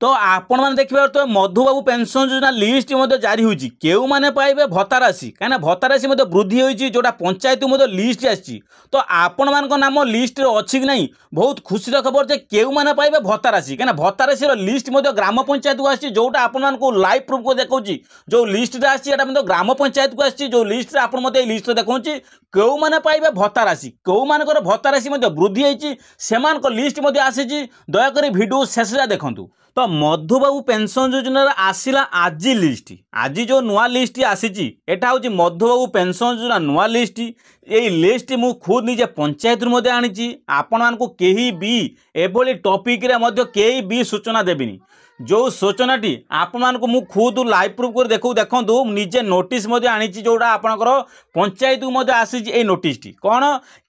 तो आपण मैंने देखिए तो मधुबाबू पेंशन योजना लिस्ट जारी होती क्यों मैंने पाइबे भत्ता राशि कहीं भत्ता राशि वृद्धि होती जोटा पंचायत लिस्ट आसी तो आपण मान नाम लिस्ट अच्छी कि नहीं बहुत खुशी खबर जे क्यों मैंने पाइबे भत्ता राशि कहीं भत्ता राशि लिस्ट ग्राम पंचायत को आसी जोटा आपण लाइव प्रूफ को देखा जो लिस्ट आसी ग्राम पंचायत को आसी जो लिस्ट आप लिस्ट देखा क्यों मैंने पाइबे भत्ता राशि क्यों मानकर भत्ता राशि वृद्धि होती से लिस्ट आसी दयाकोरी भिडियो शेष देखूँ तो मधुबाबू पेंशन योजना आसला आज लिस्ट आज जो नुआ लिस्ट आसी एटा हूँ मधुबाबू पेंशन योजना नुआ लिस्ट यही लिस्ट मु खुद निजे पंचायत आनी आपण मानक केही भी एभली टॉपिक रे केही भी सूचना देविनी जो सूचनाटी आपण मानक मु खुद लाइव प्रूफ कर देखु निजे नोटिस आनी जोड़ा आपणकर पंचायत को आसी ए नोटिस टी कौन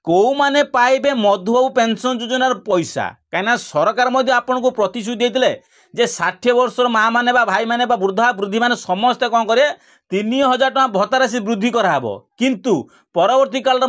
कौ माने पाइबे मधुबाबू पेंशन योजनार पैसा कहीं सरकार आपन को प्रतिश्रुति देते जे 60 वर्षर माँ मैंने भाई मैंने वृद्धा वृद्धि मैंने समस्ते कौन करे 3000 टका भत्ता राशि वृद्धि कराब किंतु परवर्ती काल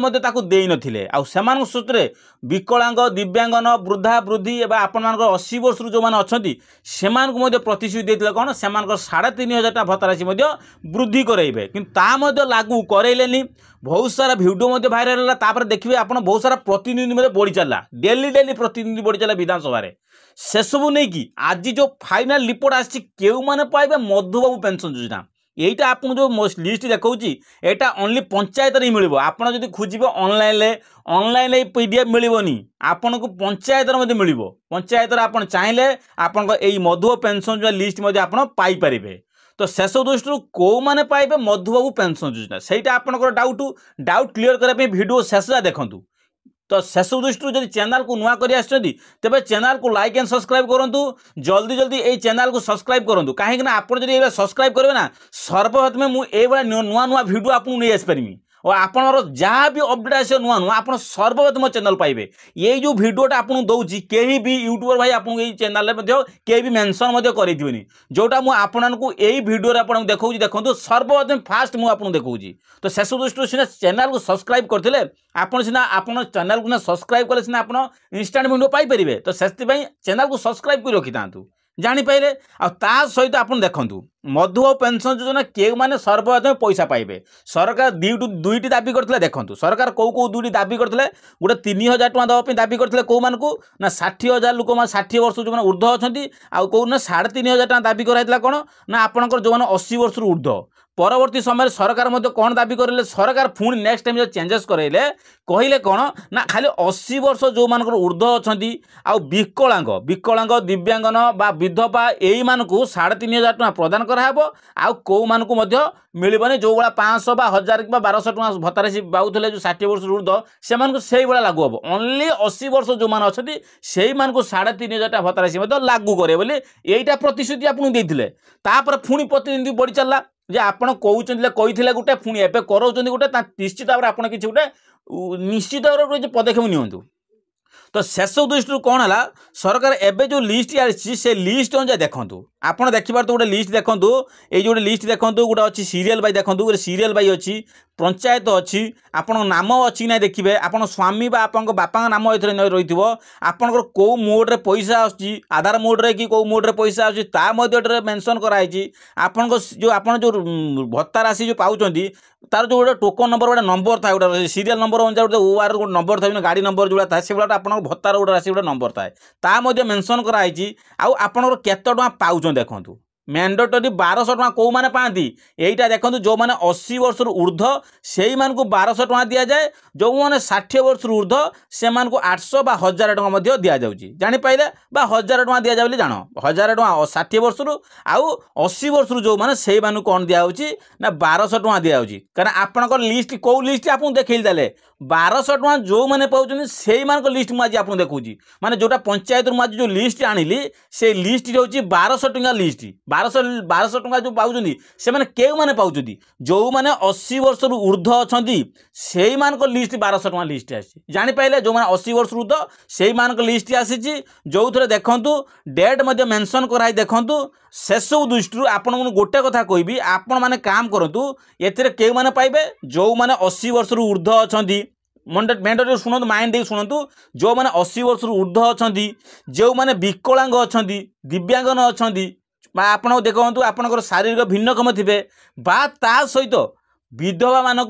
दे नथिले आ सेमान सूत्रे विकलांग दिव्यांगन वृद्धा वृद्धि एवं आपण मान 80 वर्ष जो मैंने अच्छा प्रतिश्रुति देते कौन से 3500 टका भत्ता राशि वृद्धि कराइबे किंतु लागू करैलेनी बहुत सारा भिडियो भाइराल है देखिए आप बहुत सारा प्रतिनिधि बढ़ी चलला डेली डेली प्रतिनिधि बढ़ी चला विधानसभा से सबू नहीं कि आज जो फाइनाल रिपोर्ट आसी क्यों मैंने पाइबे मधुबाबू पेंशन योजना यहीटा आप जो लिस्ट देखा यहाँ ओनली पंचायत ही मिल आपड़ जब खोजे ऑनलाइन पीडीएफ मिलनी आपन को पंचायत मिल पंचायत आप चाहिए आपण मधुबाबू पेंशन लिस्ट आप पाइपर तो शेष दृष्टि कौ मैंने पाइबे मधुबाबू पेंशन योजना सहीटा आपंकर डाउट क्लीयर करने भिडियो शेष देखूँ तो शेष दृष्टि जब चैनल को नुआ कर तेज चैनल को लाइक एंड सब्सक्राइब करूँ जल्दी जल्दी ये चैनल को सब्सक्राइब करूँ कहीं आप सब्सक्राइब करेंगे ना सर्वप्रथमें मुझे नुआ नुआ भिडियो आपको नहीं आसपारि और आपणर जहाँ भी अपडेट आस नुआ नुआ आप सर्वप्रथम चैनल पाइबे ये जो भिडियोटा आपको दूसरी कहीं भी यूट्यूबर भाई आपको ये चैनल कहीं भी मेंशन करें जोटा मुझे आपको यही भिडियो आपको देखा देखो सर्वप्रथम फास्ट मुझे देखा तो शेष दृष्टि सीना चैनल को सब्सक्राइब करते आपन सीना आपन चैनल को सब्सक्राइब कले सीना आप इंस्टांट वीडियो पाइपर तो से चैनल को सब्सक्राइब कर रखी था जापारे आ सहित आप देखूँ मधुबाबू पेंशन योजना क्यों मैंने सर्वप्रथम पैसा पाइबे सरकार दुईटी दाबी करते देखूँ सरकार कौ कौ दुईटी दाबी करते गोटे 3000 टका देवाई दाबी करते कौ मानक ना 60,000 लोक 60 वर्ष जो ऊर्ध अच्छा कौ 3500 टका दाबी कराइला कौन ना आपंकर जो 80 वर्ष ऊर्ध परवर्ती समय सरकार कौन दाबी करें सरकार पुणी नेक्स्ट टाइम जो चेंजेस करेले कहले कौन ना खाली 80 वर्ष जो मानकर ऊर्ध अच्छा आउ विकलांग विकलांग दिव्यांगन बा विधवा यही मानक 3500 टका प्रदान कराब आउ कौ मानक मिलबनी जो भाया 500 बा 1000 कि 1200 टका भत्ता राशि पाऊले जो 60 वर्ष ऊर्ध से लागू हम ओनली 80 वर्ष जो मैंने अच्छा से 3500 टका भत्ता राशि लागू करे बोली यहीटा प्रतिश्रुति आपको देते पुणी प्रतिनिधि बढ़ी चलला जे आपण कहते गोटे पुणी एवं कराऊँ गोटे निश्चित भाव में आपड़ कि गोटे निश्चित भाव में पदक्षेप नियंतु तो शेष दृष्टि कौन है सरकार एवं जो लिस्ट आसी से लिस्ट अनुसार देखूँ आपड़ देखिए तो गोटे लिस्ट देखूँ ये जो लिस्ट देखूँ गोटे अच्छी सीरियल बाई देखूँ गोटे सीरियल बाई अच्छी पंचायत अच्छी आपण नाम अच्छी ना देखिए आप स्वामी बा आपन बापा नाम ए रही आपंकर कौ मोड्रे पैसा आसूँ आधार मोड्रे कि कौ मोड्रे पैसा आसूँ मेंशन कराई आपण जो आप जो भत्ता राशि जो पाँच तार जो गोटे टोकन नंबर गोटे नंबर था गोटे सीरियल नंबर अनुसार गोटे ओआर गोटे नंबर था गाड़ी नंबर जोड़ा था से आप भत्तार गोटे राशि गोटे नंबर थाए मेंशन कराई आपंकर केते टका पाँच देखूँ मैंडेटरी 1200 टका कौ मैंने पाती यहीटा देखो जो मैंने 80 वर्ष ऊर्ध से 1200 टका दि जाए जो मैंने 60 वर्ष ऊर्ध से 800 बा 1000 टका दि जाऊँगी जापारे 1000 टका दि जाए जान 1000 टका 60 वर्ष आउ 80 वर्ष जो मैंने से कौन दिखाऊँगी ना 1200 टका दि जाऊँगी कारण आपंकर लिस्ट कौ लिस्ट आपको देखी देले 1200 टका जो मैंने पाँच से लिस्ट मुझे आपको देखूँ माने जोटा पंचायत मुझे जो लिस्ट आनिली से लिस्ट हूँ 1200 टका लिस्ट 1200 टका जो पाँच से क्यों मैंने पाँच जो मैंने 80 वर्ष ऊर्ध अच्छा से लिस्ट 1200 टका लिस्ट आसी जापारे जो मैंने 80 वर्ष ऊर्ध से लिस्ट आसी जो थे देखूँ डेट मेंशन कराई देखूँ शेष दृष्टि आपण गोटे कथा कहबी आपण मैंने काम करूँ ये क्यों मैंने पाइबे जो मैंने 80 वर्ष ऊर्ध अच्छा मेंडरी शुणु माइंड दे शुणु जो मैंने 80 वर्ष ऊर्ध्व अच्छा जो मैंने विकलांग अच्छा दिव्यांगन अच्छा आप देखु आपंकर शारीरिक भिन्नक्षम थे बा ता सहित विधवा मानक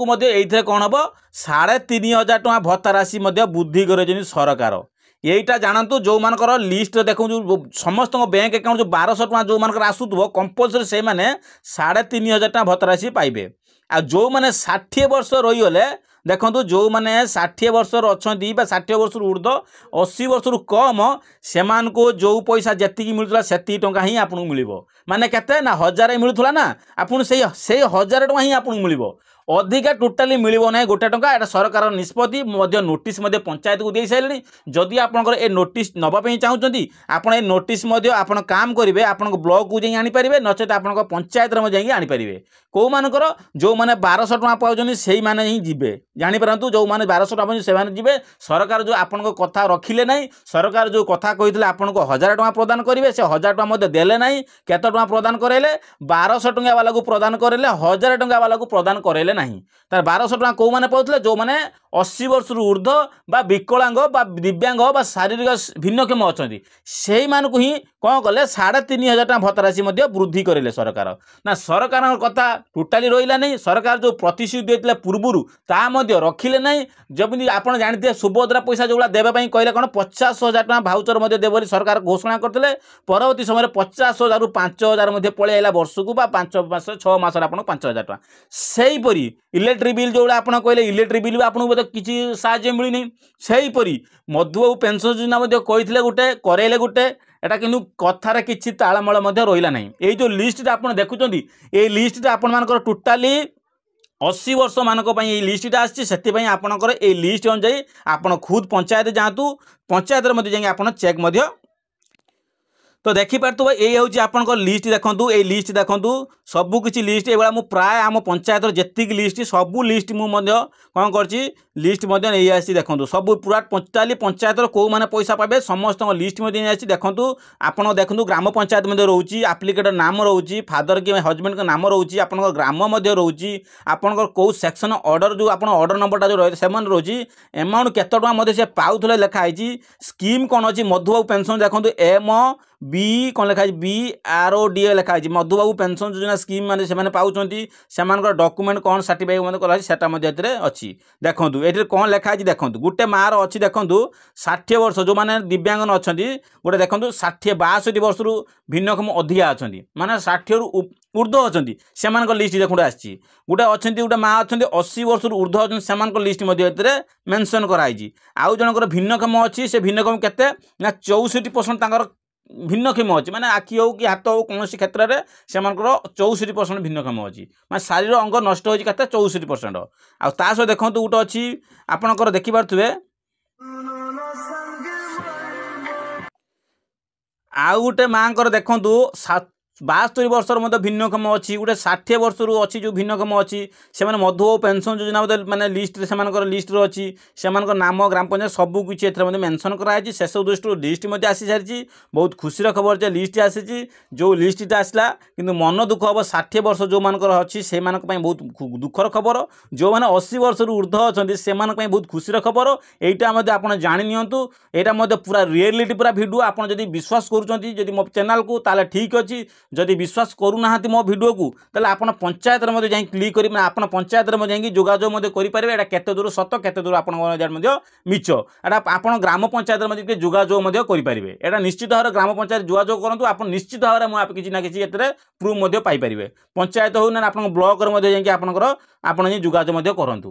कौन हम 3500 टଙ୍କା भत्ता राशि वृद्धि कर सरकार यहीटा जानतु जो मानकर लिस्ट देखो जो समस्त बैंक अकाउंट जो 1200 टଙ୍କା जो मानकर आसुथबो कंपलसरी से माने 3500 टଙ୍କା भत्ता राशि पाइबे आ जो माने 60 वर्ष रही गले देखो जो माने 60 वर्ष अच्छा 60 वर्ष ऊर्ध्व 80 वर्ष कम से जो पैसा जी मिलूला से टଙ୍କା ही आपको मिल माने केते ना 1000 मिलूला ना आपन से 1000 टଙ୍କା ही आपको मिल अधिका टोटाली मिलना ना गोटे टଙ୍କା एटा सरकार निष्पत्ति नोटिस पंचायत को दे सारे जदि आपंकर ए नोटिस नवाई चाहते आपड़ ए नोटिस आपड़ काम करेंगे आपन ब्लॉक को जापारे नचेत आप पंचायत में आनीपारे कौ मानकर जो मैंने 1200 टଙ୍କା पाँच से मैंने ही जी जानीपारतु जो मैंने 1200 टଙ୍କା से जी सरकार जो आपन कथा रखिले ना सरकार जो कथा कही आपन को 1000 टଙ୍କା प्रदान करेंगे से 1000 टଙ୍କା देले ना केत टଙ୍କା प्रदान करेले 1200 टଙ୍କା वाला को प्रदान करेले 1000 टଙ୍କା वाला को प्रदान करेले नहीं तार 1200 टଙ୍କା कौ मैंने पाते जो मैंने 80 वर्ष ऊर्ध्व बा विकलांग बा दिव्यांग बा शारीरिक भिन्नक्षम अच्छा से ही कौन कले 3500 टଙ୍କା भत्ता राशि वृद्धि करेले सरकार ना सरकार कथा टोटाली रहा नहीं सरकार जो प्रतिश्रुति देते पूर्व ता रखिले नहीं जब आप जानते सुभद्रा पैसा जो देवाई कहले कौन 50,000 टଙ୍କା भाउचर देव सरकार घोषणा करते परवर्ती समय 50,000 रु 5,000 पलैला वर्ष को 5 मास 6 मास आप 5,000 टଙ୍କା सेहीपरी इलेक्ट्रिक बिल जो आप कहले इलेक्ट्रिक बिल भी आपको किसी साहाय्य मिलनी सेहीपरी मधुबाबू पेंशन योजना कहते गोटे करेले गोटे एटा किंतु कथार किसी तालमेल रहा नहीं ये जो लिस्ट आप देखुं ये लिस्ट आपण टोटाली 80 वर्ष मानक ये लिस्ट आसी आपणकर ये लिस्ट अनुसार आप खुद पंचायत जातु पंचायत चेक तो देखिपार ये हूँ आपंकर लिस्ट देखूँ ये लिस्ट देखूँ सबू किसी लिस्ट ये मुझे प्राय आम पंचायत जी लिस्ट सबू लिस्ट मुझे कौन कर लिस्ट नहीं आसी देखूँ सब पूरा टोटाली पंचायत कौ मैंने पैसा पाए समस्त लिस्ट देखूँ आप देखूँ ग्राम पंचायत रोचे आप्लिकेटर नाम रोचे फादर कि हजबैंड नाम रोचे आप ग्राम रोचे आपंकर कौ सेक्शन ऑर्डर जो आप ऑर्डर नंबरटा जो रही से रोचे एमाउंट केत टଙ୍କା पाऊले लिखाई स्कीम कौन अच्छी मधुबाबू पेंशन देखूँ एम बी कौन लिखाई BROD लिखाई मधुबाबू पेंशन योजना स्कीम माने से पाँच डॉक्यूमेंट कौन सर्टिफाइड कराई अच्छी देखूँ ये कौन लिखाई देखूँ गोटे मार अच्छी देखूँ 60 वर्ष जो मैंने दिव्यांगन अच्छा गोटे देखूँ 62 वर्ष रु भिन्नक्षम अधिका अच्छा माने 60 रु ऊर्ध्व अच्छा से लिस्ट देखो आसी गोटे अच्छा गोटे माँ अच्छा 80 वर्ष ऊर्ध्व अच्छा से लिस्ट मेंशन कराई आउ जनकर भिन्नक्षम अच्छी से भिन्नक्षम केते ना 64% भिन्नक्षम अच्छी माने आखि हो कि हाथ हो कौन क्षेत्र में से 64% भिन्नक्षम अच्छी मैं शारीर अंग नष्ट होती 64% आसह देखो गोटे अच्छी आपणकर देखिपे आउ गोटे माँ देखूँ 72 वर्ष भिन्नक्षम अच्छी गोटे 60 वर्ष अच्छी जो भिन्नक्षम अच्छी से मधुबाबू पेंशन योजना मैंने लिस्ट से लिस्ट अच्छी से नाम ग्राम पंचायत सबू किसी मेंशन कराई शेष दृष्टि लिस्ट आसी सारी बहुत खुशी खबर जे लिस्ट आसी जो लिस्ट आसला कि मन दुख हम 60 वर्ष जो मानकर अच्छी से बहुत दुखर खबर जो मैंने 80 वर्ष ऊर्ध्व अच्छा से बहुत खुशी खबर यहीटा आप जाणी नियंतु यहाँ पूरा रियलिटी पूरा वीडियो आप विश्वास करुँच मो चैनल को ताले ठीक अच्छी जदि विश्वास करूना मो वीडियो को ताले आपन पंचायत रे जाई क्लिक करी आपन पंचायत रे जाई जोगाजोग करि पारे एटा केते दूर सत केते दूर आपन मिछ एटा आपन ग्राम पंचायत रे जोगाजोग करि पारिबे एटा निश्चित भाव ग्राम पंचायत जोगाजोग करंतु आपन निश्चित भाव आप किछि ना किछि एतरे प्रूफ पाई पारिबे पंचायत हो ना आपन ब्लॉक रे जाई आपन जोगाजोग करंतु।